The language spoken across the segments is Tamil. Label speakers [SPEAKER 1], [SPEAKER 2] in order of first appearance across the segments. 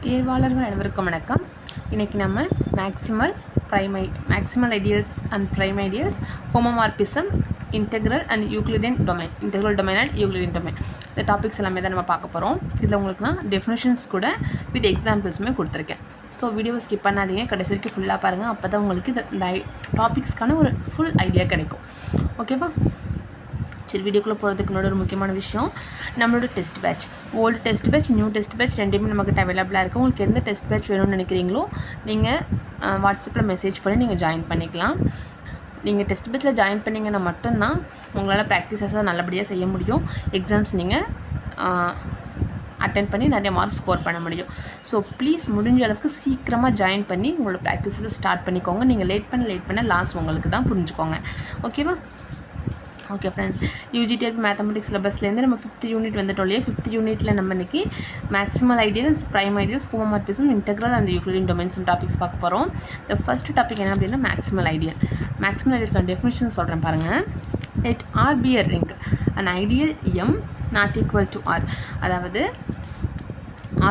[SPEAKER 1] தேர்வாளர்கள் அனைவருக்கும் வணக்கம். இன்றைக்கி நம்ம maximal ideals and prime ideals, homomorphism, integral and Euclidean domain, integral domain and Euclidean domain, இந்த டாபிக்ஸ் எல்லாமே தான் நம்ம பார்க்க போகிறோம். இதில் உங்களுக்கு நான் டெஃபினேஷன்ஸ் கூட வித் எக்ஸாம்பிள்ஸுமே கொடுத்துருக்கேன். ஸோ வீடியோவை ஸ்கிப் பண்ணாதீங்க, கடைசி வரைக்கும் ஃபுல்லாக பாருங்கள். அப்போ தான் உங்களுக்கு இந்த டாபிக்ஸ்க்கான ஒரு ஃபுல் ஐடியா கிடைக்கும். ஓகேவா? சரி, வீடியோக்குள்ளே போகிறதுக்கு முன்னாடி ஒரு முக்கியமான விஷயம், நம்மளோட test batch, old test batch, new test batch ரெண்டுமே நம்மக்கிட்ட அவைலபிளாக இருக்குது. உங்களுக்கு எந்த டெஸ்ட் பேட்ச் வேணும்னு நினைக்கிறீங்களோ நீங்கள் வாட்ஸ்அப்பில் மெசேஜ் பண்ணி நீங்கள் ஜாயின் பண்ணிக்கலாம். நீங்கள் டெஸ்ட் பேட்சில் ஜாயின் பண்ணிங்கன்னா மட்டும்தான் உங்களால் ப்ராக்டிஸஸை நல்லபடியாக செய்ய முடியும். எக்ஸாம்ஸ் நீங்கள் அட்டென்ட் பண்ணி நிறைய மார்க்ஸ் ஸ்கோர் பண்ண முடியும். ஸோ ப்ளீஸ் முடிஞ்ச அளவுக்கு சீக்கிரமாக ஜாயின் பண்ணி உங்களோட ப்ராக்டிஸஸை ஸ்டார்ட் பண்ணிக்கோங்க. நீங்கள் லேட் பண்ண லாஸ் உங்களுக்கு தான், புரிஞ்சுக்கோங்க. ஓகேவா? ஓகே ஃப்ரெண்ட்ஸ், யூஜிடிஆர்பி மேத்தமெட்டிக்ஸ் சிலபஸ்லேருந்து நம்ம 5th யூனிட் வந்துட்டோம் இல்லையா? 5th யூனிட்டில் நம்ம இன்றைக்கி maximal ideals, prime ideals, homomorphism, integral and Euclidean domains topics பார்க்க போகிறோம். இந்த ஃபர்ஸ்ட் டாபிக் என்ன அப்படின்னா மேக்ஸிமல் ஐடியல். மேக்ஸிமல் ஐடியலுக்கான டெஃபினிஷன் சொல்கிறேன் பாருங்கள். It R be a ring, an ideal m not equal to r. அதாவது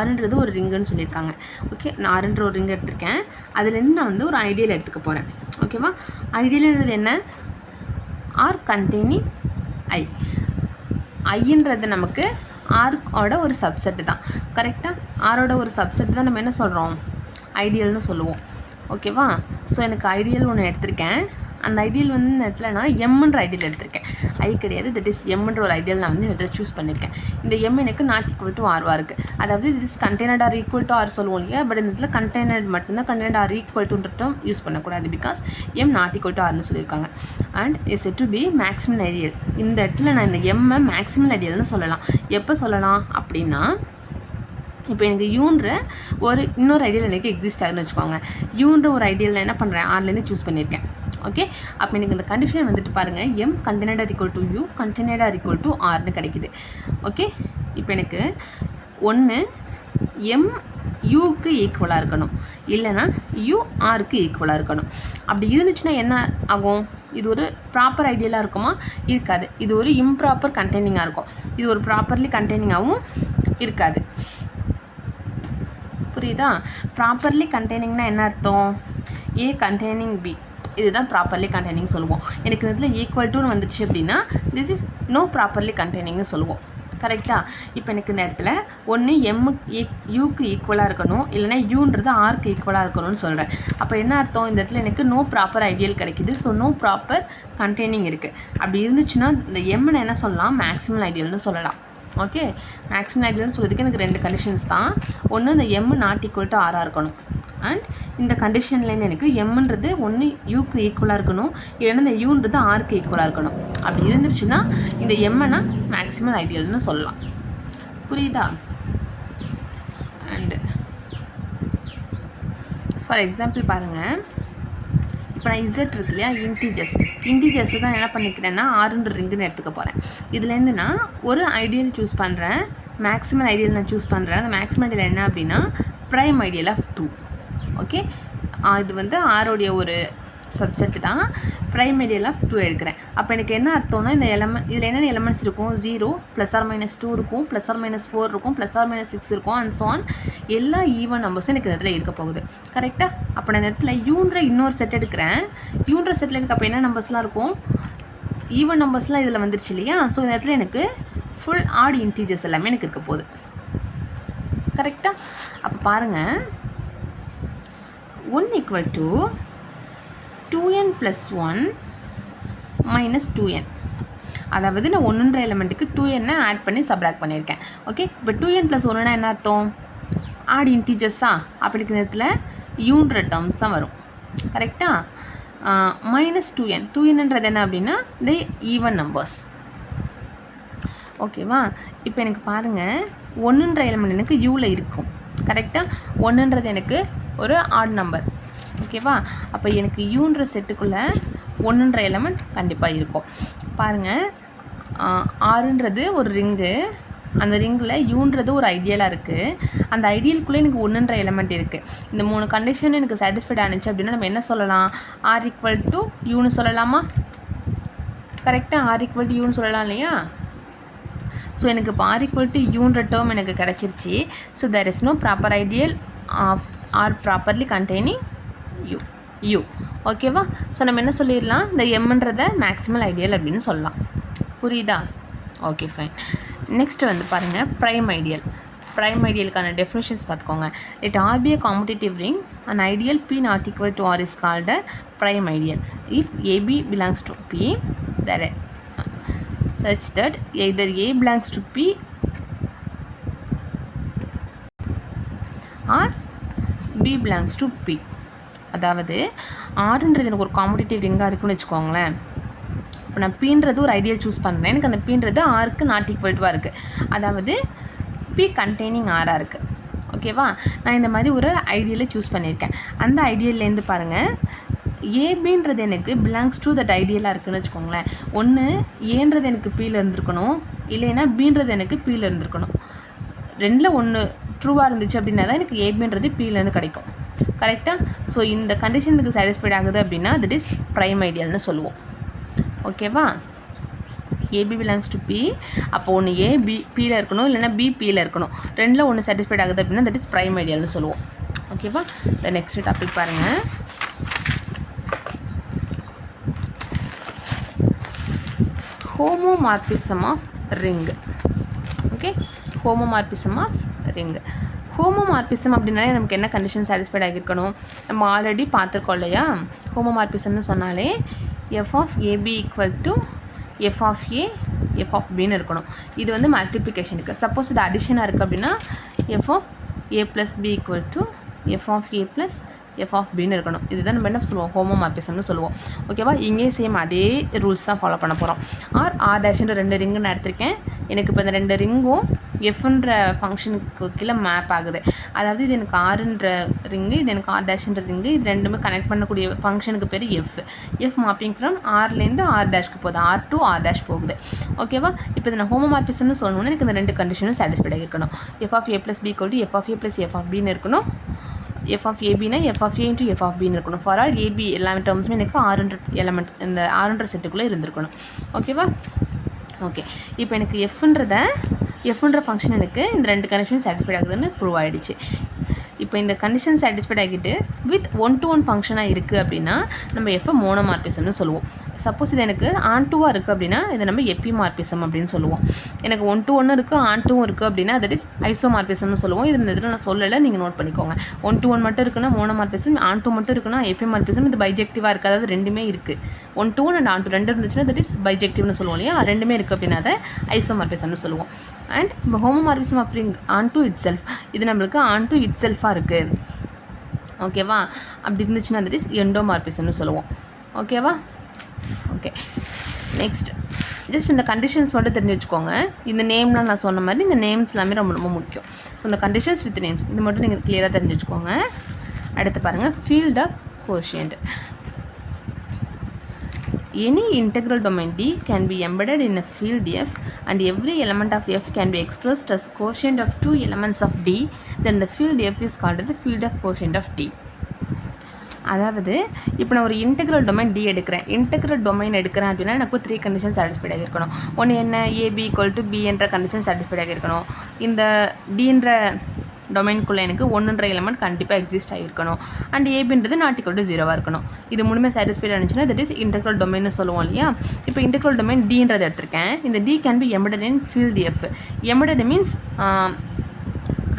[SPEAKER 1] ஆறுன்றது ஒரு ரிங்குன்னு சொல்லியிருக்காங்க. ஓகே, நான் ஆறுன்ற ஒரு ரிங் எடுத்திருக்கேன். அதுலேருந்து நான் வந்து ஒரு ஐடியல் எடுத்துக்க போகிறேன். ஓகேவா? ஐடியல்ன்றது என்ன? ஆர் கண்டெய்னிங் ஐ. ஐன்றது நமக்கு ஆரோட ஒரு சப்செட்டு தான். கரெக்டாக? ஆரோட ஒரு சப்செட் தான் நம்ம என்ன சொல்கிறோம்? ஐடியல்னு சொல்லுவோம். ஓகேவா? ஸோ எனக்கு ஐடியல் ஒன்று எடுத்திருக்கேன். அந்த ஐடியல் வந்து இந்த இடத்துல நான் எம்ன்ற ஐடியல் எடுத்திருக்கேன். ஐ கிடையாது, தட் இஸ் எம்ன்ற ஒரு ஐடியல் நான் வந்து இடத்துல சூஸ் பண்ணியிருக்கேன். இந்த எம் எனக்கு நாட் ஈக்குவல் டு ஆர்வாக இருக்குது. அதாவது இது is contained or equal to R சொல்லுவோம் இல்லையா? பட் இந்த இடத்துல கண்டெய்னட் மட்டும்தான், கண்டெய்னட் ஆர் ஈக்குவல் டுன்ற டேர்ம் யூஸ் பண்ணக்கூடாது. Because M not equal to ஆர்னு சொல்லியிருக்காங்க. And is set to be maximal ideal. இந்த இடத்துல நான் இந்த எம்மை மேக்ஸிமல் ஐடியல்னு சொல்லலாம். எப்போ சொல்லலாம் அப்படின்னா, இப்போ எனக்கு யூன்ற இன்னொரு ஐடியல் எனக்கு எக்ஸிஸ்ட் ஆகுதுன்னு வச்சுக்கோங்க. யூன்ற ஒரு ஐடியல் நான் என்ன பண்ணுறேன்? ஆர்லேருந்து சூஸ் பண்ணியிருக்கேன். ஓகே, அப்போ எனக்கு இந்த கண்டிஷன் வந்துட்டு பாருங்கள், M contained or equal to U, contained or equal to ஆர்னு கிடைக்குது. ஓகே, இப்போ எனக்கு ஒன்று எம் யூக்கு ஈக்குவலாக இருக்கணும், இல்லைனா யூ ஆருக்கு ஈக்குவலாக இருக்கணும். அப்படி இருந்துச்சுன்னா என்ன ஆகும்? இது ஒரு ப்ராப்பர் ஐடியலாக இருக்குமா? இருக்காது. இது ஒரு இம்ப்ராப்பர் கண்டெய்னிங்காக இருக்கும். இது ஒரு ப்ராப்பர்லி கண்டெய்னிங்காகவும் இருக்காது. புரியுதா? ப்ராப்பர்லி கண்டெய்னிங்னா என்ன அர்த்தம்? ஏ கண்டெய்னிங் பி, இதுதான் ப்ராப்பர்லி கண்டெய்னிங் சொல்லுவோம். எனக்கு இதில் ஈக்குவல் டுன்னு வந்துடுச்சு அப்படின்னா திஸ் இஸ் நோ ப்ராப்பர்லி கண்டெய்னிங்னு சொல்லுவோம். கரெக்டாக? இப்போ எனக்கு இந்த இடத்துல ஒன்று யூக்கு ஈக்குவலாக இருக்கணும், இல்லைனா யூன்றது ஆருக்கு ஈக்குவலாக இருக்கணும்னு சொல்கிறேன். அப்போ என்ன அர்த்தம்? இந்த இடத்துல எனக்கு நோ ப்ராப்பர் ஐடியல் கிடைக்கிது. ஸோ நோ ப்ராப்பர் கண்டெய்னிங் இருக்குது. அப்படி இருந்துச்சுன்னா இந்த எம்னை என்ன சொல்லலாம்? மேக்ஸிமல் ஐடியல்னு சொல்லலாம். ஓகே, மேக்ஸிமல் ஐடியல்னு சொல்கிறதுக்கு எனக்கு 2 கண்டிஷன்ஸ் தான். ஒன்று, இந்த எம் நாட் ஈக்குவல் டு ஆராக இருக்கணும். அண்ட் இந்த கண்டிஷன்லேருந்து எனக்கு எம்ன்றது ஒன்று யூக்கு ஈக்குவலாக இருக்கணும், இல்லைன்னா இந்த யூன்றது ஆருக்கு ஈக்குவலாக இருக்கணும். அப்படி இருந்துச்சுன்னா இந்த எம்ஐனா மேக்ஸிமல் ஐடியல்னு சொல்லலாம். புரியுதா? அண்டு ஃபார் எக்ஸாம்பிள் பாருங்கள், இப்போ நான் இசட் இருக்கு இல்லையா? இன்டீஜர்ஸ் தான் என்ன பண்ணிக்கிறேன்னா ஆறுன்ற ரிங்குன்னு எடுத்துக்க போகிறேன். இதுலேருந்து நான் ஒரு ஐடியல் சூஸ் பண்ணுறேன், மேக்ஸிமல் ஐடியல் நான் சூஸ் பண்ணுறேன். அந்த மேக்ஸிமல் ஐடியல் என்ன அப்படின்னா ப்ரைம் ஐடியல் ஆஃப் 2. ஓகே, இது வந்து ஆரோடைய ஒரு சப்செட்டு தான். ப்ரைம் ஐடியல் ஆஃப் 2 எடுக்கிறேன். அப்போ எனக்கு என்ன அர்த்தம்னா, இந்த இதில் என்னென்ன எலமெண்ட்ஸ் இருக்கும்? 0 +or-2 இருக்கும், +or-4 இருக்கும், +or-6 இருக்கும், அண்ட் ஸோ ஆன். எல்லா ஈவன் நம்பர்ஸும் எனக்கு இந்த இடத்துல இருக்க போகுது. கரெக்டாக? அப்போ நான் இந்த இடத்துல யூன்ற இன்னொரு செட் எடுக்கிறேன். யூன்ற செட்டில் எனக்கு அப்போ என்ன நம்பர்ஸ்லாம் இருக்கும்? ஈவன் நம்பர்ஸ்லாம் இதில் வந்துருச்சு இல்லையா? ஸோ இந்த இடத்துல எனக்கு ஃபுல் ஆட் இன்டீஜர்ஸ் எல்லாமே எனக்கு இருக்க போகுது. கரெக்டாக? அப்போ பாருங்கள், 1 ஈக்குவல் டு 2n + 1 - 2n. அதாவது நான் 1ன்ற எலிமெண்ட்டுக்கு 2n ஆட் பண்ணி சப்ராக்ட் பண்ணியிருக்கேன். ஓகே, இப்போ 2n + 1னா என்ன அர்த்தம்? ஆட் இன்டீஜர்ஸா? அப்படி இருக்கிற இடத்துல யூன்ற டேர்ம்ஸ் தான் வரும். கரெக்டாக? -2n, 2nன்றது என்ன அப்படின்னா இந்த ஈவன் நம்பர்ஸ். ஓகேவா? இப்போ எனக்கு பாருங்கள், 1ன்ற எலிமெண்ட் எனக்கு யூவில் இருக்கும். கரெக்டாக? 1ன்றது எனக்கு ஒரு ஆட் நம்பர். ஓகேவா? அப்போ எனக்கு யூன்ற செட்டுக்குள்ளே 1ன்ற எலிமெண்ட் கண்டிப்பாக இருக்கும். பாருங்கள், ஆறுன்றது ஒரு ரிங்கு. அந்த ரிங்கில் யூன்றது ஒரு ஐடியலாக இருக்குது. அந்த ஐடியலுக்குள்ளே எனக்கு 1ன்ற எலிமெண்ட் இருக்குது. இந்த 3 கண்டிஷன் எனக்கு சாட்டிஸ்ஃபைட் ஆனிச்சு அப்படின்னா நம்ம என்ன சொல்லலாம்? ஆர் ஈக்குவல் டு யூன்னு சொல்லலாமா? கரெக்டாக? ஆர் ஈக்குவல் டு யூன்னு சொல்லலாம் இல்லையா? ஸோ எனக்கு இப்போ ஆர் ஈக்குவல் டு யூன்ற டேர்ம் எனக்கு கிடச்சிருச்சு. So there is no proper ideal of R properly containing U. ஓகேவா? ஸோ நம்ம என்ன சொல்லிடலாம், இந்த எம்ன்றத மேக்ஸிமல் ஐடியல் அப்படின்னு சொல்லலாம். புரியுதா? Okay fine. நெக்ஸ்ட்டு வந்து பாருங்கள் ப்ரைம் ஐடியல். ப்ரைம் ஐடியலுக்கான டெஃபினிஷன்ஸ் பார்த்துக்கோங்க. It R be a commutative ring, an ideal P not equal to R is called a prime ideal. If AB belongs to P, there such that either A belongs to P or B belongs to P. அதாவது ஆறுன்றது எனக்கு ஒரு காம்படிட்டிவ் ரிங்காக இருக்குன்னு வச்சுக்கோங்களேன். இப்போ நான் பீன்றது ஒரு ஐடியா சூஸ் பண்ணுறேன், எனக்கு அந்த பீன்றது ஆருக்கு நாட் ஈக்குவல்ட்டுவாக இருக்குது, அதாவது பி கண்டெய்னிங் ஆராக இருக்குது. ஓகேவா? நான் இந்த மாதிரி ஒரு ஐடியலை சூஸ் பண்ணியிருக்கேன். அந்த ஐடியல்லேருந்து பாருங்கள், ஏபின்றது எனக்கு பிலாங்ஸ் டு தட் ஐடியலாக இருக்குதுன்னு வச்சுக்கோங்களேன். ஒன்று ஏன்றது எனக்கு பியில் இருந்திருக்கணும், இல்லைன்னா பீன்றது எனக்கு பியில் இருந்திருக்கணும். ரெண்டில் ஒன்று ட்ரூவாக இருந்துச்சு அப்படின்னா தான் எனக்கு ஏபின்றது பியிலேருந்து கிடைக்கும். கரெக்டாக? ஸோ இந்த கண்டிஷனுக்கு சாட்டிஸ்ஃபைட் ஆகுது அப்படின்னா தட் இஸ் ப்ரைம் ஐடியல்னு சொல்லுவோம். ஓகேவா? ஏபி பிலாங்ஸ் டு பி, அப்போ ஒன்று ஏ பியில் இருக்கணும், இல்லைனா பி பியில் இருக்கணும். ரெண்டில் ஒன்று சாட்டிஸ்ஃபைட் ஆகுது அப்படின்னா தட் இஸ் ப்ரைம் ஐடியல்னு சொல்லுவோம். ஓகேவா? த நெக்ஸ்ட் டாபிக் பாருங்கள். Homomorphism of ring. Okay, homomorphism of ring. Homomorphism அப்படின்னாலே நமக்கு என்ன கண்டிஷன் சாட்டிஸ்ஃபைட் ஆகியிருக்கணும், நம்ம ஆல்ரெடி பார்த்துருக்கோம் இல்லையா? ஹோமோமார்பிசம்னு சொன்னாலே f of a b equal to F of a f of பின்னு இருக்கணும். இது வந்து மல்டிப்ளிகேஷனுக்கு. சப்போஸ் இது அடிஷனாக இருக்குது அப்படின்னா f of A plus B equal to F of A plus F of பின்னு இருக்கணும். இதுதான் நம்ம என்ன சொல்லுவோம், ஹோமோமார்பிசம்னு சொல்லுவோம். ஓகேவா? இங்கே சேம் அதே ரூல்ஸ் தான் ஃபாலோ பண்ண போகிறோம். ஆர் டேஷ்ன்ற ரெண்டு ரிங்கு நான் எடுத்திருக்கேன். எனக்கு இப்போ இந்த ரெண்டு ரிங்கும் எஃப்ன்ற ஃபங்க்ஷனுக்கு கீழே மேப் ஆகுது. அதாவது இது எனக்கு ஆறுன்ற ரிங்கு, இது எனக்கு ஆர் டேஷ்ன்ற ரிங்கு, இது ரெண்டுமே கனெக்ட் பண்ணக்கூடிய ஃபங்க்ஷனுக்கு பேர் எஃப். எஃப் மாப்பிங் ஃப்ரம் ஆர்லேருந்து ஆர் டேஷ்க்கு போகுது, ஆர் டு ஆர் டேஷ் போகுது. ஓகேவா? இப்போ இதை நான் ஹோமோமார்பிசம்னு சொல்லணும்னா எனக்கு இந்த ரெண்டு கண்டிஷனும் சாட்டிஸ்ஃபைட் இருக்கணும். F of A plus B equal to F of A plus F of பின்னு இருக்கணும். எஃப் ஆஃப் ஏபினா F of A into F of பின்னு இருக்கணும். ஃபார் ஆல் ஏபி எல்லா டேர்ம்ஸுமே எனக்கு 600 எலமெண்ட் இந்த 600 செட்டுக்குள்ளே இருந்திருக்கணும். ஓகேவா? ஓகே, இப்போ எனக்கு எஃப்ன்ற ஃபங்க்ஷன் எனக்கு இந்த ரெண்டு கண்டிஷனும் சாட்டிஸ்ஃபைட் ஆகுதுன்னு ப்ரூவ் ஆகிடுச்சு. இப்போ இந்த கண்டிஷன் சாட்டிஸ்ஃபைட் ஆகிட்டு வித் 1-to-1 ஃபங்க்ஷனாக இருக்குது அப்படின்னா நம்ம எஃப் மோனோமார்பிசம்னு சொல்லுவோம். சப்போஸ் இது எனக்கு ஆன்-டூவாக இருக்குது அப்படின்னா இதை நம்ம எப்பிமார்பிசம் அப்படின்னு சொல்லுவோம். எனக்கு 1-to-1 இருக்குது, ஆன்-டூவும் இருக்குது அப்படின்னா தட் இஸ் ஐசோமார்பிசம்னு சொல்லுவோம். இது இந்த இதில் நான் சொல்லலை, நீங்கள் நோட் பண்ணிக்கோங்க. 1-to-1 மட்டும் இருக்குன்னா மோனோமார்பிசம், ஆன்-டூ மட்டும் இருக்குன்னா எப்பிமார்பிசம். இது பைஜெக்டிவாக இருக்குது, அதாவது ரெண்டுமே இருக்குது. 1-to-1 அண்ட் ஆன்-டூ ரெண்டு இருந்துச்சுன்னா தட் இஸ் பைஜெக்டிவ்னு சொல்லுவோம் இல்லையா? ரெண்டுமே இருக்குது அப்படின்னா அதை ஐசோமார்பிசம்னு சொல்லுவோம். அண்ட் இப்போ homomorphism of ring onto itself, இது நம்மளுக்கு ஆன்-டூ இட் செல்ஃபாக இருக்குது. ஓகேவா? அப்படி இருந்துச்சுன்னா தட் இஸ் எண்டோமார்பிசம்னு சொல்லுவோம். ஓகேவா? ஓகே, நெக்ஸ்ட் ஜஸ்ட் இந்த கண்டிஷன்ஸ் மட்டும் தெரிஞ்சு வச்சுக்கோங்க. இந்த நேம்லாம் நான் சொன்ன மாதிரி இந்த நேம்ஸ் எல்லாமே ரொம்ப ரொம்ப முக்கியம். ஸோ இந்த கண்டிஷன்ஸ் வித் நேம்ஸ் இது மட்டும் நீங்கள் கிளியராக தெரிஞ்சு வச்சுக்கோங்க. அடுத்து பாருங்கள், field of quotient. Any integral domain D can be embedded in a field F, and every element of F can be expressed as quotient of two elements of D. Then the field F is called the field of quotient of D. அதாவது இப்போ நான் ஒரு இன்டெக்ரல் டொமைன் டி எடுக்கிறேன். இன்டெக்ரல் டொமைன் எடுக்கிறேன் அப்படின்னா எனக்கு 3 கண்டிஷன் சாட்டிஸ்ஃபைட் ஆகிருக்கணும். ஒன்று என்ன, ஏபி ஈக்குவல் டு பி என்ற கண்டிஷன் சாட்டிஸ்ஃபைட் ஆகிருக்கணும். இந்த டின்ற டொமைனுக்குள்ளே எனக்கு 1ன்ற எலமெண்ட் கண்டிப்பாக எக்ஸிஸ்ட் ஆகிருக்கணும். அண்ட் ஏபின்றது நாட் ஈக்குவல் டு 0 இருக்கணும். இது மூணுமே சாட்டிஸ்ஃபைட் ஆனிச்சுன்னா தட் இஸ் இன்டெக்ரல் டொமைன்னு சொல்லுவோம் இல்லையா? இப்போ இன்டெக்ரல் டொமைன் டின்றது எடுத்திருக்கேன். இந்த D can be embedded in field F. Embedded means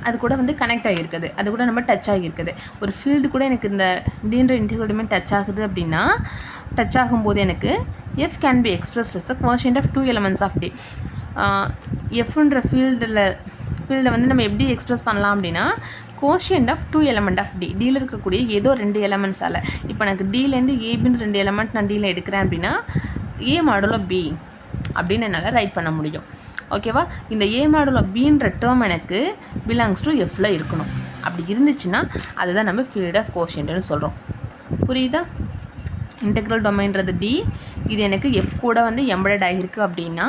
[SPEAKER 1] அது கூட வந்து கனெக்ட் ஆகியிருக்குது, அது கூட நம்ம டச் ஆகியிருக்குது. ஒரு ஃபீல்டு கூட எனக்கு இந்த டின்ற இன்டெக்ரல் டொமைன் டச் ஆகுது அப்படின்னா, டச் ஆகும்போது எனக்கு F can be express as the quotient of 2 elements of D. எஃப்ன்ற ஃபீல்டை வந்து நம்ம எப்படி எக்ஸ்பிரஸ் பண்ணலாம் அப்படின்னா, quotient of 2 element of D. டியில் இருக்கக்கூடிய ஏதோ 2 எலமெண்ட்ஸால், இப்போ எனக்கு டிலேருந்து ஏபின்னு 2 எலமெண்ட் நான் டியில் எடுக்கிறேன் அப்படின்னா ஏ மாடுலோ பி அப்படின்னு என்னால் ரைட் பண்ண முடியும். ஓகேவா? இந்த ஏ மாடுலோ பின்ற டேர்ம் எனக்கு பிலாங்ஸ் டு எஃப்ல இருக்கணும். அப்படி இருந்துச்சுன்னா அதுதான் நம்ம ஃபீல்ட் ஆஃப் கோஷியன்ட்னு சொல்கிறோம். புரியுதா? இன்டெக்ரல் டொமைன்றது டி, இது எனக்கு எஃப் கூட வந்து எம்பெடட் ஆகிருக்கு அப்படின்னா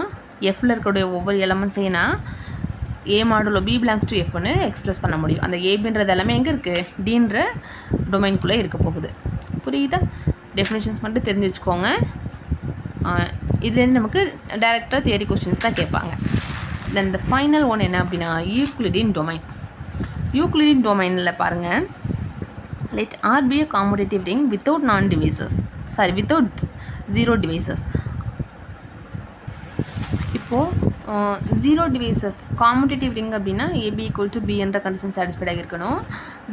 [SPEAKER 1] எஃப்ல இருக்கக்கூடிய ஒவ்வொரு எலமெண்ட்ஸையும் நான் A modulo B belongs to எஃப்னு எக்ஸ்பிரஸ் பண்ண முடியும். அந்த ஏபின்றது எல்லாமே எங்கே இருக்குது, டின்ற டொமைனுக்குள்ளே இருக்க போகுது. புரியுதா? டெஃபினேஷன்ஸ் மட்டும் தெரிஞ்சு வச்சுக்கோங்க. இதுலேருந்து நமக்கு டைரெக்டாக தியரி கொஸ்டின்ஸ் தான் கேட்பாங்க. தென் த ஃபைனல் ஒன் என்ன அப்படின்னா யூக்ளிடியன் டொமைன். யூக்ளிடியன் டொமைனில் பாருங்கள், let R be a commutative ring without without zero divisors. இப்போது ஜீரோ டிவைசஸ் காம்படிட்டிவ் ரிங் அப்படின்னா ஏபி ஈக்குவல் டு பி என்ற கண்டிஷன் சாட்டிஸ்ஃபைட் ஆகிருக்கணும்.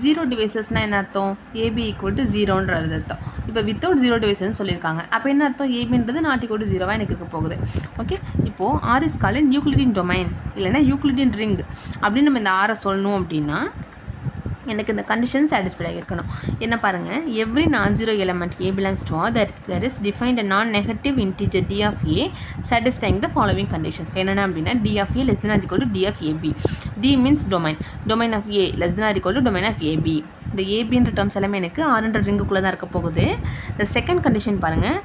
[SPEAKER 1] ஜீரோ டிவைசஸ்னால் என்ன அர்த்தம்? ஏபி ஈக்குவல் டு ஜீரோன்றது அர்த்தம். இப்போ வித்தவுட் ஜீரோ டிவைசஸ்ன்னு சொல்லியிருக்காங்க. அப்போ என்ன அர்த்தம்? ஏபின்றது நாட் ஈக்குவல் டு ஜீரோவாக எனக்கு இருக்க போகுது. ஓகே, இப்போது R is called Euclidean domain இல்லைன்னா யூக்ளிடியன் ரிங் அப்படின்னு நம்ம இந்த ஆரை சொல்லணும் அப்படின்னா எனக்கு இந்த கண்டிஷன் சாட்டிஸ்ஃபைட் ஆகிருக்கணும். என்ன பாருங்கள், every non zero element A belongs to R there is defined a non-negative integer d of a satisfying the following conditions. என்னென்ன அப்படின்னா d of a less than or equal to d of ab. d means domain of a less than or equal to domain of ab. இந்த ஏபின்ற டேர்ம்ஸ் எல்லாமே எனக்கு ஆறுன்ற ரிங்குக்குள்ளே தான் இருக்க போகுது. இந்த செகண்ட் கண்டிஷன் பாருங்கள்,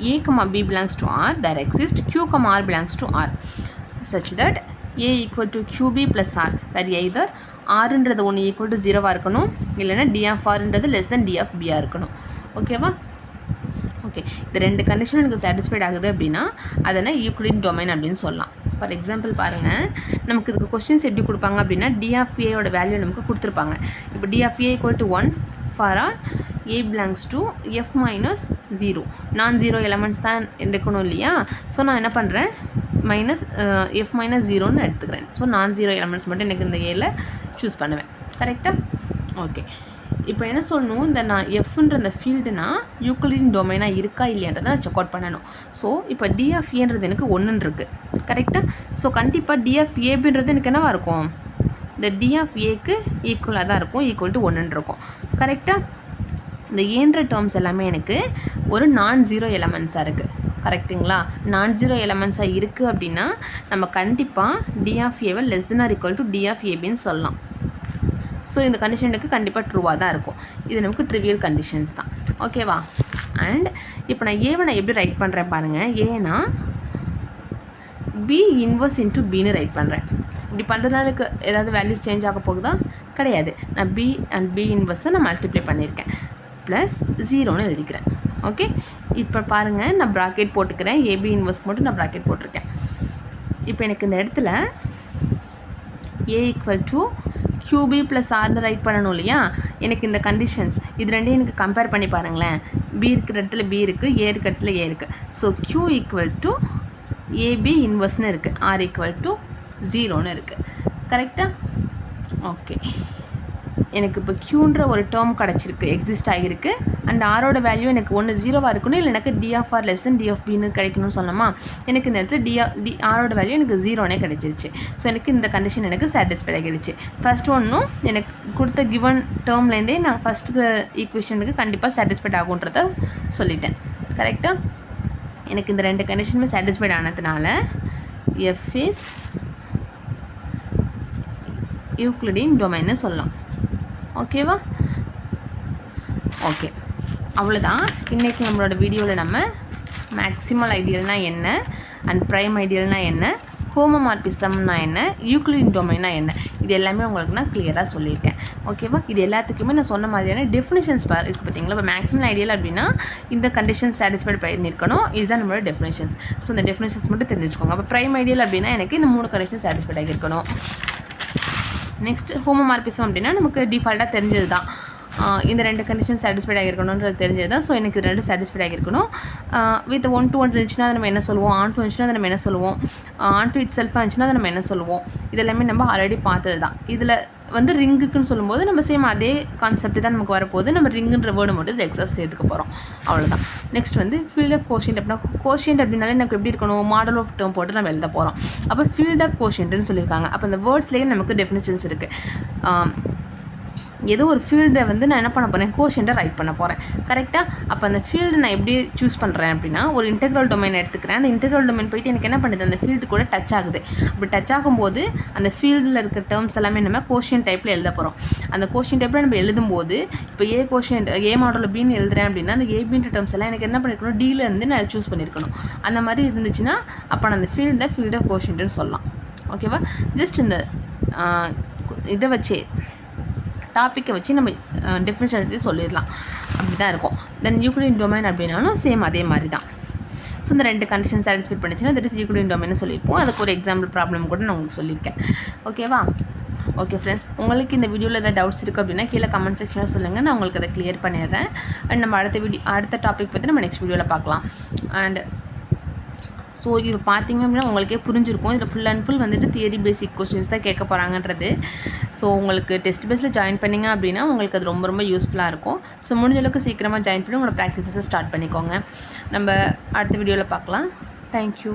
[SPEAKER 1] a, b belongs to r, there exists q, r belongs to r such that a equal to qb plus r where either ஆறுன்றது ஒன்று ஈக்குவல் டு ஜீரோவாக இருக்கணும், இல்லைன்னா டி ஆஃப் ஆறுன்றது லெஸ் தென் டி ஆஃப் பியாக இருக்கணும். ஓகேவா? ஓகே, இந்த ரெண்டு கண்டிஷனும் எனக்கு சாட்டிஸ்ஃபைட் ஆகுது அப்படின்னா அதனால் யூக்ளிடியன் டொமைன் அப்படின்னு சொல்லலாம். ஃபார் எக்ஸாம்பிள் பாருங்கள், நமக்கு இதுக்கு கொஸ்டின்ஸ் எப்படி கொடுப்பாங்க அப்படின்னா டி ஆஃப் ஏயோட வேல்யூ நமக்கு கொடுத்துருப்பாங்க. இப்போ D of A equal to 1 for R A belongs to F minus 0. Non zero elements தான் எடுக்கணும் இல்லையா? ஸோ நான் என்ன பண்ணுறேன், மைனஸ் எஃப் மைனஸ் 0ன்னு எடுத்துக்கிறேன். ஸோ நான் ஜீரோ எலமெண்ட்ஸ் மட்டும் எனக்கு இந்த ஏல சூஸ் பண்ணுவேன். கரெக்டாக? ஓகே, இப்போ என்ன சொல்லணும், இந்த நான் எஃப்ன்ற இந்த ஃபீல்டுனா யூக்ளிடியன் டொமைனாக இருக்கா இல்லையன்றதை நான் செக் அவுட் பண்ணணும். ஸோ இப்போ டி ஆஃப் ஏன்றது எனக்கு 1 இருக்குது. கரெக்டாக? ஸோ கண்டிப்பாக டி ஆஃப் ஏபின்றது எனக்கு என்னவாக இருக்கும், இந்த டி ஆஃப் ஏக்கு ஈக்குவலாக தான் இருக்கும், ஈக்குவல் டு 1 இருக்கும். கரெக்டாக? இந்த ஏன்ற டேர்ம்ஸ் எல்லாமே எனக்கு ஒரு நான் ஜீரோ எலமெண்ட்ஸாக இருக்குது. கரெக்டுங்களா? நான் ஜீரோ எலமெண்ட்ஸாக இருக்குது அப்படின்னா நம்ம கண்டிப்பாக டி ஆஃப் ஏவை less than or equal to D of ஏபின்னு சொல்லலாம். ஸோ இந்த கண்டிஷனுக்கு கண்டிப்பாக ட்ரூவாக தான் இருக்கும். இது நமக்கு ட்ரிவியல் கண்டிஷன்ஸ் தான். ஓகேவா? அண்ட் இப்போ நான் ஏவை நான் எப்படி ரைட் பண்ணுறேன் பாருங்கள், ஏன்னா பி இன்வர்ஸ் இன்ட்டு பின்னு ரைட் பண்ணுறேன். இப்படி பண்ணுறதுனால ஏதாவது வேல்யூஸ் சேஞ்ச் ஆக போகுதா? கிடையாது. நான் பி அண்ட் பி இன்வர்ஸை நான் மல்டிப்ளை பண்ணியிருக்கேன், ப்ளஸ் 0ன்னு எழுதிக்கிறேன். ஓகே, இப்போ பாருங்கள், நான் ப்ராக்கெட் போட்டுக்கிறேன், ஏபி இன்வர்ஸ்க்கு மட்டும் நான் ப்ராக்கெட் போட்டிருக்கேன். இப்போ எனக்கு இந்த இடத்துல A equal to QB plus ஆர்னு ரைட் பண்ணணும் இல்லையா? எனக்கு இந்த கண்டிஷன்ஸ் இது ரெண்டையும் எனக்கு கம்பேர் பண்ணி பாருங்களேன். பி இருக்கிற இடத்துல பி இருக்குது, ஏ இருக்கிற இடத்துல ஏ இருக்குது. So Q equal to AB இன்வர்ஸ்னு இருக்குது, ஆர் ஈக்குவல் டு 0ன்னு இருக்குது. கரெக்டாக? ஓகே, எனக்கு இப்போ க்யூன்ற ஒரு டேர்ம் கிடச்சிருக்கு, எக்ஸிஸ்ட் ஆகிருக்கு. அண்ட் ஆரோட வேல்யூ எனக்கு 1 0வாக இருக்கணும், இல்லை எனக்கு D of R less than D of பின்னு கிடைக்கணும்னு சொன்னோமா? எனக்கு இந்த இடத்துல ஆரோட வேல்யூ எனக்கு 0னே கிடைச்சிருச்சு. ஸோ எனக்கு இந்த கண்டிஷன் எனக்கு சாட்டிஸ்ஃபைட் ஆகிடுச்சு. ஃபஸ்ட் ஒன்றும் எனக்கு கொடுத்த கிவன் டேர்ம்லேருந்தே நான் ஃபஸ்ட்டு ஈக்குவேஷனுக்கு கண்டிப்பாக சாட்டிஸ்ஃபைட் ஆகுன்றத சொல்லிட்டேன். கரெக்டாக? எனக்கு இந்த ரெண்டு கண்டிஷனுமே சாட்டிஸ்ஃபைட் ஆனதுனால எஃப் இஸ் யூக்ளிடியன் டொமைன்னு சொல்லலாம். ஓகேவா? ஓகே, அவ்வளோதான். இன்றைக்கி நம்மளோட வீடியோவில் நம்ம மேக்ஸிமல் ஐடியல்னால் என்ன, அண்ட் ப்ரைம் ஐடியல்னால் என்ன, ஹோமோமார்பிசம்னா என்ன, யூக்ளிடியன் டொமைனா என்ன, இது எல்லாமே உங்களுக்கு நான் கிளியராக சொல்லியிருக்கேன். ஓகேவா? இது எல்லாத்துக்குமே நான் சொன்ன மாதிரியான டெஃபினிஷன்ஸ் இருக்குது பார்த்தீங்களா? இப்போ மேக்ஸிமல் ஐடியல் அப்படின்னா இந்த கண்டிஷன் சாட்டிஸ்ஃபைட் பண்ணியிருக்கணும், இதுதான் நம்மளோட டெஃபினிஷன்ஸ். ஸோ இந்த டெஃபினிஷன்ஸ் மட்டும் தெரிஞ்சுக்கோங்க. அப்போ ப்ரைம் ஐடியல் அப்படின்னா எனக்கு இந்த 3 கண்டிஷன் சாட்டிஸ்ஃபைட் ஆகியிருக்கணும். நெக்ஸ்ட் ஹோமோமார்பிசம் அப்படின்னா நமக்கு டிஃபால்ட்டாக தெரிஞ்சது தான், இந்த 2 கண்டிஷன் சாட்டிஸ்ஃபைட் ஆகிருக்கணுன்றது தெரிஞ்சது தான். ஸோ எனக்கு இது 2 சாட்டிஸ்ஃபைட் ஆகிருக்கணும். வித் 1 to 1 இருந்துச்சுன்னா அதை நம்ம என்ன சொல்லுவோம், ஆன் டூ இருந்துச்சுன்னா அதை நம்ம என்ன சொல்லுவோம், ஆன் டூ இட் செல்ஃபாக இருந்துச்சுன்னா அதை நம்ம என்ன சொல்லுவோம், இதெல்லாமே நம்ம ஆல்ரெடி பார்த்தது தான். இதில் வந்து ரிங்குக்குன்னு சொல்லும்போது நம்ம சேம் அதே கான்செப்ட் தான் நமக்கு வரப்போகுது. நம்ம ரிங்குன்ற வேர்டு மட்டும் இதில் எக்ஸஸ் சேர்த்துக்க போகிறோம், அவ்வளோதான். நெக்ஸ்ட் வந்து ஃபீல்ட் ஆஃப் கோஷியன்ட் அப்படின்னா, கோஷியன்ட் அப்படின்னாலே எனக்கு எப்படி இருக்கணும், மாடல் ஆஃப் டேர்ம் போட்டு நம்ம எழுத போகிறோம். அப்போ ஃபீல்ட் ஆஃப் கோஷியன்ட்னு சொல்லியிருக்காங்க. அப்போ இந்த வேர்ட்ஸ்லேயே நமக்கு டெஃபினிஷன்ஸ் இருக்குது. ஏதோ ஒரு ஃபீல்டை வந்து நான் என்ன பண்ண போகிறேன், கோஷியன்ட்டை ரைட் பண்ண போகிறேன். கரெக்டாக? அப்போ அந்த ஃபீல்டு நான் எப்படி சூஸ் பண்ணுறேன் அப்படின்னா, ஒரு இன்டெக்ரல் டொமைன் எடுத்துக்கிறேன். அந்த இன்டெக்ரல் டொமைன் போயிட்டு எனக்கு என்ன பண்ணுது, அந்த ஃபீல்டு கூட டச் ஆகுது. அப்படி டச் ஆகும்போது அந்த ஃபீல்டில் இருக்க டேர்ம்ஸ் எல்லாமே நம்ம கோஷியன்ட் டைப்பில் எழுத போகிறோம். அந்த கோஷியன்ட் டைப்பில் நம்ம எழுதும்போது இப்போ ஏ கோஷியன்ட் ஏ மாடலில் பின்னு எழுதுறேன் அப்படின்னா, அந்த ஏபின்ற டேர்ம்ஸ் எல்லாம் எனக்கு என்ன பண்ணியிருக்கணும், டிலேருந்து நான் சூஸ் பண்ணியிருக்கணும். அந்த மாதிரி இருந்துச்சுன்னா அப்போ நான் அந்த ஃபீல்ட் ஆஃப் கோஷியன்ட்னு சொல்லலாம். ஓகேவா? ஜஸ்ட் இந்த இதை வச்சே டாப்பிக்கை வச்சு நம்ம டெஃபினிஷன்ஸே சொல்லிடலாம். அப்படி தான் இருக்கும். தென் யூக்ளிடியன் டொமைன் அப்படின்னாலும் சேம் அதே மாதிரி தான். ஸோ இந்த 2 கண்டிஷன் சாட்டிஸ்ஃபை பண்ணிச்சுன்னா தட் இஸ் யூக்ளிடியன் டொமைன் சொல்லியிருப்போம். அதுக்கு ஒரு எக்ஸாம்பிள் ப்ராப்ளம் கூட நான் உங்களுக்கு சொல்லியிருக்கேன். ஓகேவா? ஓகே ஃப்ரெண்ட்ஸ், உங்களுக்கு இந்த வீடியோவில் ஏதாவது டவுட்ஸ் இருக்குது அப்படின்னா கீழே கமெண்ட் செக்ஷனில் சொல்லுங்கள், நான் உங்களுக்கு அதை கிளியர் பண்ணிடுறேன். அண்ட் நம்ம அடுத்த டாபிக் பற்றி நம்ம நெக்ஸ்ட் வீடியோவில் பார்க்கலாம். அண்ட் ஸோ இது பார்த்திங்க அப்படின்னா உங்களுக்கே புரிஞ்சிருக்கும், இதில் ஃபுல் அண்ட் ஃபுல் வந்துட்டு தியரி பேசிக் கொஸ்டின்ஸ் தான் கேட்க போகிறாங்கன்றது. ஸோ உங்களுக்கு டெஸ்ட் பேஸில் ஜாயின் பண்ணிங்க அப்படின்னா உங்களுக்கு அது ரொம்ப ரொம்ப யூஸ்ஃபுல்லாக இருக்கும். ஸோ முடிஞ்ச அளவுக்கு சீக்கிரமாக ஜாயின் பண்ணி உங்களோட ப்ராக்டிஸஸை ஸ்டார்ட் பண்ணிக்கோங்க. நம்ம அடுத்த வீடியோவில் பார்க்கலாம். தேங்க்யூ.